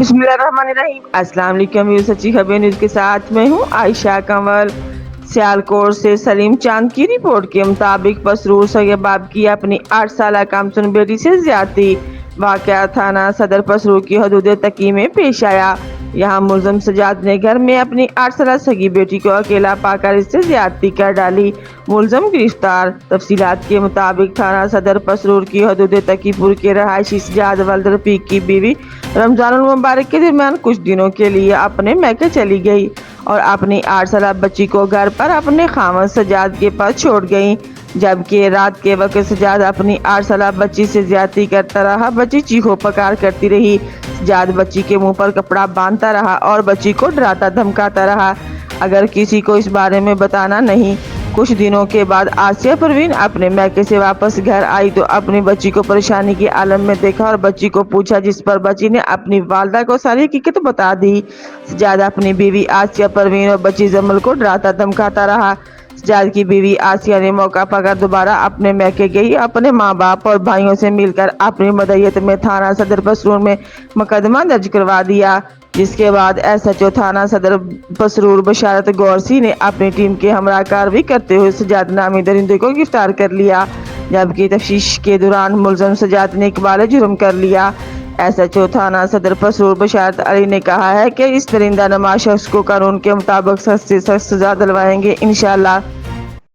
बिस्मिल्लाहिर्रहमानिर्रहीम। अस्सलाम वालेकुम व्यूअर्स, अच्छी खबर न्यूज़ के साथ मैं हूँ आयशा कंवल। सियालकोट से सलीम चांद की रिपोर्ट के मुताबिक पसरूर सगेबाब की अपनी 8 साल कामसुन बेटी से ज्यादती। वाकया थाना सदर पसरूर की हदूद तकी में पेश आया। यहाँ मुलजम सजाद ने घर में अपनी 8 साल सगी बेटी को अकेला पाकर इससे ज्यादती कर डाली। मुलजम गिरफ्तार। तफसीलात के मुताबिक थाना सदर पसरूर की हदूद तकीपुर के रहायशी सजाद वल्द रफीक की बीवी रमजानुल मुबारक के दरमियान कुछ दिनों के लिए अपने मैके चली गई और अपनी 8 साल बच्ची को घर पर अपने खामद सजाद के पास छोड़ गई। जबकि रात के वक्त सजाद अपनी 8 साल बच्ची से ज्यादती करता रहा। बच्ची चीखो पकार करती रही। सजाद बच्ची के मुंह पर कपड़ा बांधता रहा और बच्ची को डराता धमकाता रहा अगर किसी को इस बारे में बताना नहीं। कुछ दिनों के बाद आसिया परवीन अपने मैके से वापस घर आई तो अपनी बच्ची को परेशानी के आलम में देखा और बच्ची को पूछा, जिस पर बच्ची ने अपनी वालदा को सारी हकीकत बता दी। सजाद अपनी बीवी आसिया परवीन और बच्ची जमल को डराता धमकाता रहा। सजाद की बीवी आसिया ने मौका पाकर दोबारा अपने मैके गई। अपने माँ बाप और भाइयों से मिलकर अपनी मदयत में थाना सदर पसरूर में मुकदमा दर्ज करवा दिया। जिसके बाद एसएचओ थाना सदर पसरूर बशारत गौरसी ने अपनी टीम के हमरा कार्रवाई करते हुए सजाद नामी दरिंदे को गिरफ्तार कर लिया। जबकि तफ्तीश के दौरान मुलजम सजाद ने इकबाल जुर्म कर लिया। एसएचओ थाना सदर पसरूर बशारत अली ने कहा है कि इस दरिंदा नमा शख्स को कानून के मुताबिक सख्त से सख्त सजा दिलवाएंगे इंशाअल्लाह।